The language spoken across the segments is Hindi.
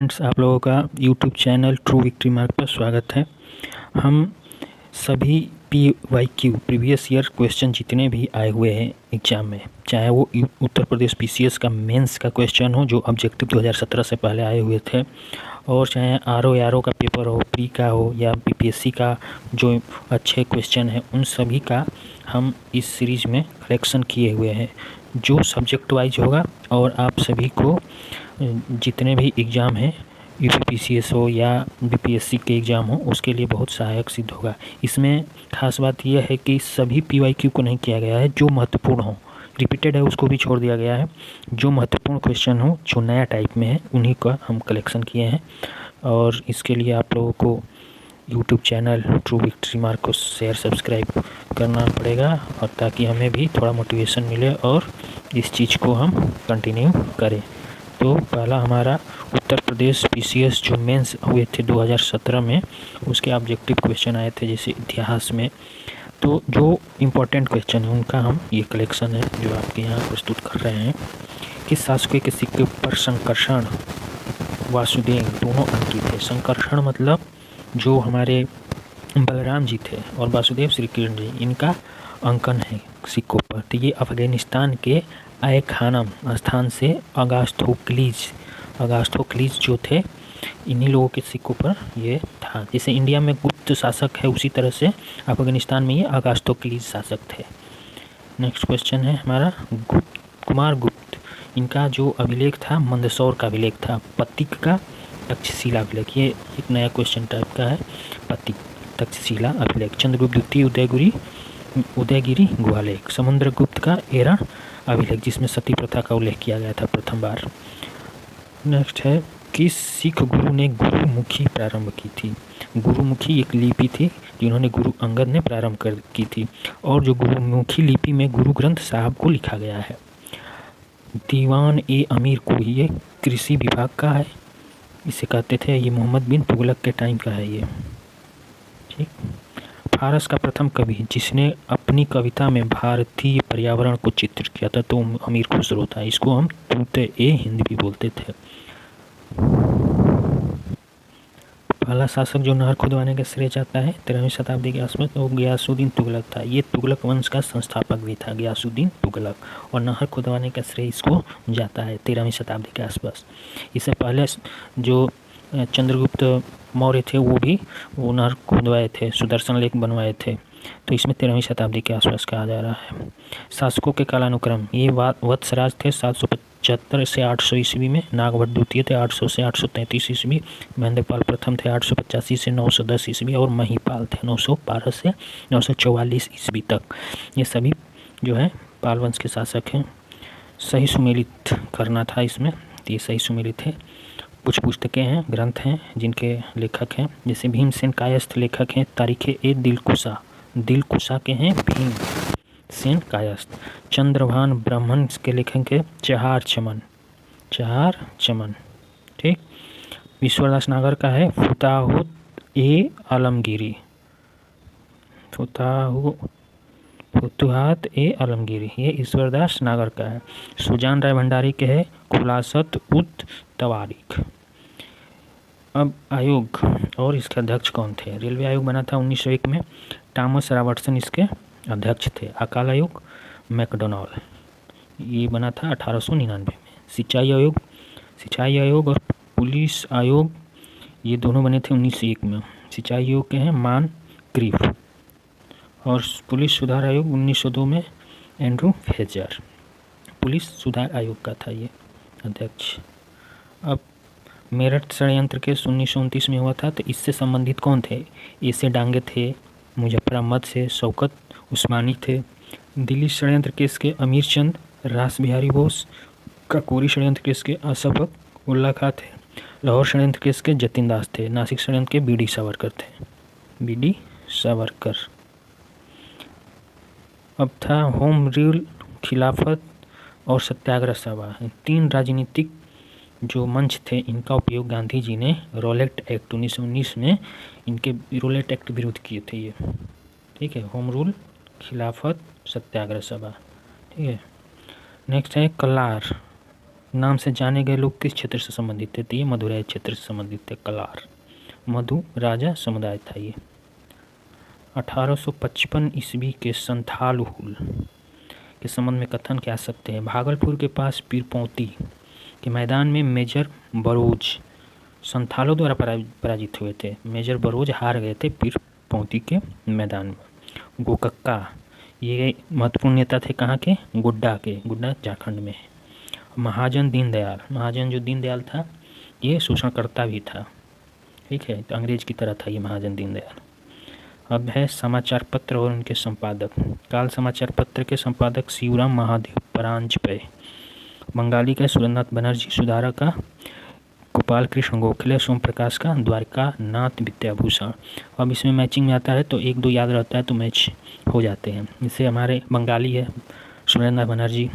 फ्रेंड्स, आप लोगों का YouTube channel true victory mark पर स्वागत है। हम सभी PYQ प्रीवियस ईयर क्वेश्चन जितने भी आए हुए हैं एग्ज़ाम में, चाहे वो उत्तर प्रदेश PCS का मेंस का क्वेश्चन हो जो ऑब्जेक्टिव 2017 से पहले आए हुए थे, और चाहे RO का पेपर हो, प्री का हो या BPSC का जो अच्छे क्वेश्चन हैं, उन सभी का हम इस सीरीज़ में कलेक्शन किए हुए हैं जो सब्जेक्ट वाइज होगा। और आप सभी को जितने भी एग्ज़ाम हैं, UPPCS हो या BPSC के एग्ज़ाम हो, उसके लिए बहुत सहायक सिद्ध होगा। इसमें खास बात यह है कि सभी PYQ को नहीं किया गया है, जो महत्वपूर्ण हो, रिपीटेड है उसको भी छोड़ दिया गया है। जो महत्वपूर्ण क्वेश्चन हो, जो नया टाइप में है, उन्हीं का हम कलेक्शन किए हैं। और इसके लिए आप लोगों को YouTube channel true victory mark को शेयर सब्सक्राइब करना पड़ेगा, और ताकि हमें भी थोड़ा मोटिवेशन मिले और इस चीज़ को हम कंटिन्यू करें। तो पहला हमारा उत्तर प्रदेश PCS जो मेंस हुए थे 2017 में, उसके ऑब्जेक्टिव क्वेश्चन आए थे जैसे इतिहास में। तो जो इम्पोर्टेंट क्वेश्चन है उनका हम ये कलेक्शन है जो आपके यहाँ प्रस्तुत कर रहे हैं। कि शासकीय के सिक्के पर संकर्षण वासुदेव दोनों अंकित है। संकर्षण मतलब जो हमारे बलराम जी थे और वासुदेव श्री कृष्ण जी, इनका अंकन है सिक्कों पर। तो ये अफगानिस्तान के आय खानम स्थान से अगास्थोक्लिज जो थे, इन्हीं लोगों के सिक्कों पर ये था। जैसे इंडिया में गुप्त शासक है, उसी तरह से अफगानिस्तान में ये अगास्थोक्लिज शासक थे। नेक्स्ट क्वेश्चन है हमारा कुमार गुप्त, इनका जो अभिलेख था मंदसौर का अभिलेख था। पत्तिक का तक्षशिला अभिलेख, ये एक नया क्वेश्चन टाइप का है। पत्तिक तक्षशिला अभिलेख। चंद्रगुप्त द्वितीय उदयगिरी गुहालेख। समुद्रगुप्त का एरण अभिलेख, जिसमें सती प्रथा का उल्लेख किया गया था प्रथम बार। नेक्स्ट है किस सिख गुरु ने गुरुमुखी प्रारंभ की थी। गुरुमुखी एक लिपि थी जिन्होंने गुरु अंगद ने प्रारंभ की थी, और जो गुरुमुखी लिपि में गुरु ग्रंथ साहब को लिखा गया है। दीवान ए अमीर को, ये कृषि विभाग का है, इसे कहते थे। ये मोहम्मद बिन तुगलक के टाइम का है ये, ठीक। फारस का प्रथम कवि जिसने अपनी कविता में भारतीय पर्यावरण को चित्रित किया था, तो अमीर खुसरो था। इसको हम तूते ए हिंद भी बोलते थे। पहला शासक जो नहर खुदवाने का श्रेय जाता है 13वीं शताब्दी के आसपास, तो गयासुद्दीन तुगलक था। ये तुगलक वंश का संस्थापक भी था, गयासुद्दीन तुगलक, और नहर खुदवाने का श्रेय इसको जाता है 13वीं शताब्दी के आसपास। इससे पहले जो चंद्रगुप्त मौर्य थे, वो नहर खुदवाए थे, सुदर्शन लेक बनवाए थे। तो इसमें 13वीं शताब्दी के आसपास कहा जा रहा है। शासकों के कालानुक्रम, ये वत्सराज थे 775 से 800 ईस्वी में। नागभट्ट द्वितीय थे 800 से 833 ईस्वी। महेंद्रपाल प्रथम थे 885 से 910 ईस्वी, और महिपाल थे 912 से 944 ईस्वी तक। ये सभी जो है पाल वंश के शासक हैं। सही सुमेलित करना था इसमें, ये सही सुमेलित है। कुछ पुस्तकें हैं, ग्रंथ हैं जिनके लेखक हैं, जैसे भीमसेन कायस्थ लेखक हैं। तारीखे ए दिलकुशा के हैं भीमसेन कायस्थ। चंद्रभान ब्राह्मण के लेखक है चहार चमन, ठीक। ईश्वरदास नागर का है फुताहुत ए आलमगीरी, फुतुहात ए आलमगीरी, ये ईश्वरदास नागर का है। सुजान राय भंडारी के है खुलासत उत तवारीख। अब आयोग और इसके अध्यक्ष कौन थे। रेलवे आयोग बना था 1901 में, थॉमस रॉबर्टसन इसके अध्यक्ष थे। अकाल आयोग मैकडोनाल्ड, ये बना था 1899 में। सिंचाई आयोग और पुलिस आयोग, ये दोनों बने थे 1901 में। सिंचाई आयोग के हैं मान क्रीफ, और पुलिस सुधार आयोग 1902 में एंड्रू फ्रेजर। पुलिस सुधार आयोग का था ये अध्यक्ष। अब मेरठ षड्यंत्र केस 1929 में हुआ था, तो इससे संबंधित कौन थे। ऐसे डांगे थे, मुजफ्फर अहमद से शौकत उस्मानी थे। दिल्ली षड्यंत्र केस के अमीर चंद, रास बिहारी बोस। काकोरी षड्यंत्र केस के असफक उल्ला खां थे। लाहौर षड्यंत्र केस के जतिन दास थे। नासिक षड्यंत्र के BD सावरकर थे। अब था होम रूल, खिलाफत और सत्याग्रह सभा। 3 राजनीतिक जो मंच थे, इनका उपयोग गांधी जी ने रोलेट एक्ट 1919 में, इनके रोलेट एक्ट विरोध किए थे ये, ठीक है। होम रूल, खिलाफत, सत्याग्रह सभा, ठीक है। नेक्स्ट है कलार नाम से जाने गए लोग किस क्षेत्र से संबंधित थे? तो ये मदुरै क्षेत्र से संबंधित थे। कलार मधु राजा समुदाय था ये। 1855 ईस्वी के संथाल हुल के संबंध में कथन क्या सकते हैं? भागलपुर के पास पीरपौती के मैदान में मेजर बरोज संथालों द्वारा पराजित हुए थे। मेजर बरोज हार गए थे पीरपौती के मैदान में। गोकक्का ये महत्वपूर्ण नेता थे कहाँ के? गुड्डा के। गुड्डा झारखंड में है। महाजन दीनदयाल, महाजन जो दीनदयाल था ये शोषणकर्ता भी था, ठीक है, तो अंग्रेज की तरह था ये महाजन दीनदयाल। अब है समाचार पत्र और उनके संपादक। काल समाचार पत्र के संपादक शिवराम महादेव परांजपे, बंगाली का सुरेंद्रनाथ बनर्जी, सुधारक का गोपाल कृष्ण गोखले, सोम प्रकाश का द्वारका नाथ विद्याभूषण। अब इसमें मैचिंग में आता है तो एक दो याद रहता है तो मैच हो जाते हैं। इससे हमारे बंगाली है सुरेंद्रनाथ बनर्जी,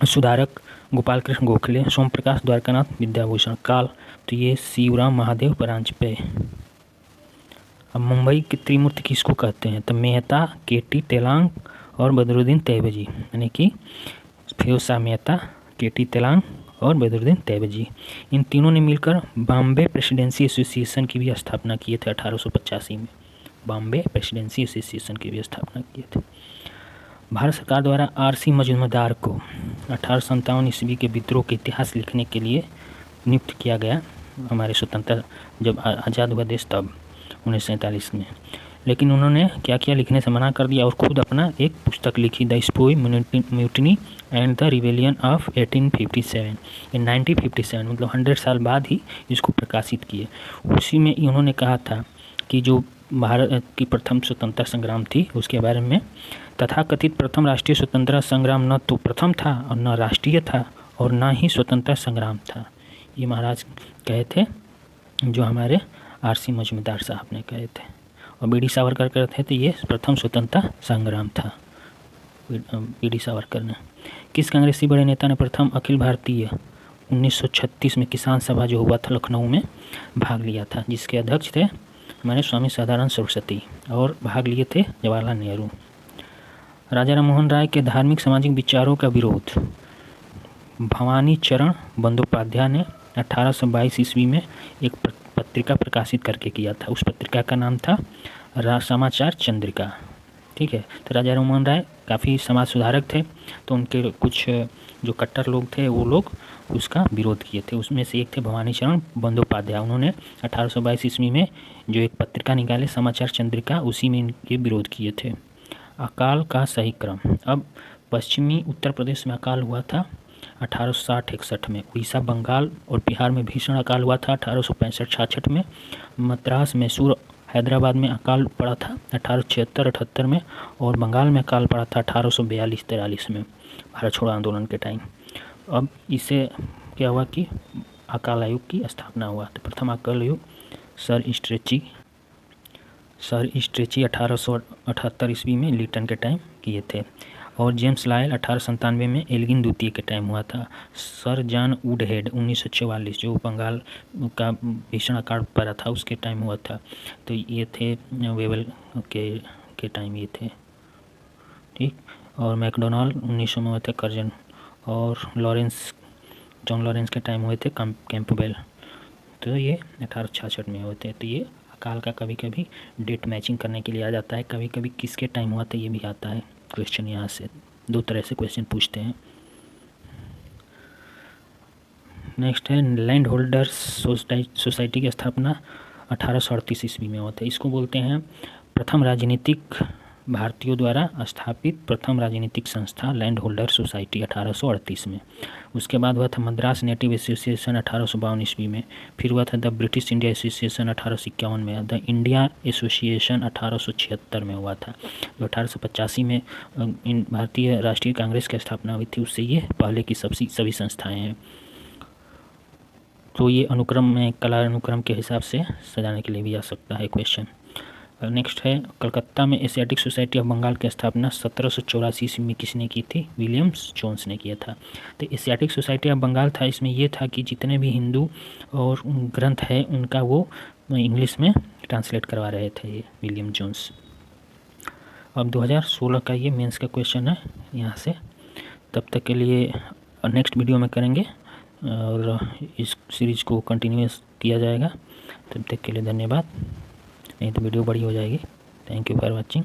सुधारक गोपाल कृष्ण गोखले, सोम प्रकाश द्वारकानाथ विद्याभूषण। काल तो ये शिवराम महादेव परांजपे। अब मुंबई की त्रिमूर्ति किसको कहते हैं? तो मेहता, केटी तेलांग और बदरुद्दीन तैयबजी, यानी कि फिरोज शाह मेहता, केटी तेलांग और बदरुद्दीन तैयबजी। इन तीनों ने मिलकर बॉम्बे प्रेसिडेंसी एसोसिएशन की भी स्थापना किए थे 1885 में। बॉम्बे प्रेसिडेंसी एसोसिएशन की भी स्थापना किए थे। भारत सरकार द्वारा आर.सी. मजूमदार को 1857 ईस्वी के विद्रोह के इतिहास लिखने के लिए नियुक्त किया गया। हमारे स्वतंत्रता जब आज़ाद हुआ देश तब 1947 में। लेकिन उन्होंने क्या किया? लिखने से मना कर दिया और खुद अपना एक पुस्तक लिखी, the sepoy mutiny and the rebellion of 1857। In 1957 मतलब 100 साल बाद ही इसको प्रकाशित किए। उसी में उन्होंने कहा था कि जो भारत की प्रथम स्वतंत्रता संग्राम थी उसके बारे में, तथाकथित प्रथम राष्ट्रीय स्वतंत्रता संग्राम न तो प्रथम था और न राष्ट्रीय था और न ही स्वतंत्रता संग्राम था। ये महाराज कहे थे, जो हमारे आर.सी. मजूमदार साहब ने कहे थे। और बी.डी. सावरकर कहते थे तो ये प्रथम स्वतंत्रता संग्राम था। बी.डी. सावरकर ने। किस कांग्रेसी बड़े नेता ने प्रथम अखिल भारतीय 1936 में किसान सभा जो हुआ था लखनऊ में भाग लिया था, जिसके अध्यक्ष थे हमारे स्वामी सदानंद सरस्वती और भाग लिए थे जवाहरलाल नेहरू। राजा राम मोहन राय के धार्मिक सामाजिक विचारों का विरोध भवानी चरण बंदोपाध्याय ने 1822 ईस्वी में एक पत्रिका प्रकाशित करके किया था। उस पत्रिका का नाम था समाचार चंद्रिका, ठीक है। तो राजा राम मोहन राय काफ़ी समाज सुधारक थे, तो उनके कुछ जो कट्टर लोग थे वो लोग उसका विरोध किए थे। उसमें से एक थे भवानी चरण बंदोपाध्याय। उन्होंने 1822 ईस्वी में जो एक पत्रिका निकाले समाचार चंद्रिका, उसी में इनके विरोध किए थे। अकाल का सही क्रम। अब पश्चिमी उत्तर प्रदेश में अकाल हुआ था 1860-61 में। उड़ीसा, बंगाल और बिहार में भीषण अकाल हुआ था 1865-66 में। मद्रास, मैसूर, हैदराबाद में अकाल पड़ा था 1876-78 में। और बंगाल में अकाल पड़ा था 1842-43 में, भारत छोड़ो आंदोलन के टाइम। अब इससे क्या हुआ कि अकाल आयोग की स्थापना हुआ। तो प्रथम अकाल आयोग सर स्ट्रेची 1878 ईस्वी में लिटन के टाइम किए थे। और जेम्स लायल 1897 में एल्गिन द्वितीय के टाइम हुआ था। सर जॉन वुडहेड 1944 जो बंगाल का भीषण अकाल पड़ा था उसके टाइम हुआ था। तो ये थे वेवल के टाइम ये थे, ठीक। और मैकडोनाल्ड 1900 में हुए थे कर्जन। और जॉन लॉरेंस के टाइम हुए थे कैंपबेल। तो ये 1866 में हुए थे। तो ये अकाल का कभी कभी डेट मैचिंग करने के लिए आ जाता है, कभी कभी किसके टाइम हुआ था ये भी आता है क्वेश्चन। यहाँ से दो तरह से क्वेश्चन पूछते हैं। नेक्स्ट है लैंड होल्डर्स सोसाइटी की स्थापना 1838 ईस्वी में हुआ था। इसको बोलते हैं प्रथम राजनीतिक भारतीयों द्वारा स्थापित प्रथम राजनीतिक संस्था लैंड होल्डर सोसाइटी 1838 में। उसके बाद हुआ था मद्रास नेटिव एसोसिएशन 1852 ईस्वी में। फिर हुआ था द ब्रिटिश इंडिया एसोसिएशन 1851 में। द इंडिया एसोसिएशन 1876 में हुआ था। जो 1885 में इन भारतीय राष्ट्रीय कांग्रेस की स्थापना हुई थी, उससे ये पहले की सभी संस्थाएँ हैं। तो ये अनुक्रम में कला अनुक्रम के हिसाब से सजाने के लिए भी आ सकता है क्वेश्चन। नेक्स्ट है कलकत्ता में एशियाटिक सोसाइटी ऑफ बंगाल की स्थापना 1784 ईस्वी में किसने की थी? विलियम्स जोन्स ने किया था। तो एशियाटिक सोसाइटी ऑफ बंगाल था, इसमें ये था कि जितने भी हिंदू और ग्रंथ है उनका वो इंग्लिश में ट्रांसलेट करवा रहे थे ये विलियम जोन्स। अब 2016 का ये मेंस का क्वेश्चन है यहाँ से। तब तक के लिए नेक्स्ट वीडियो में करेंगे और इस सीरीज़ को कंटिन्यूस किया जाएगा। तब तक के लिए धन्यवाद, नहीं तो वीडियो बड़ी हो जाएगी। Thank you for watching.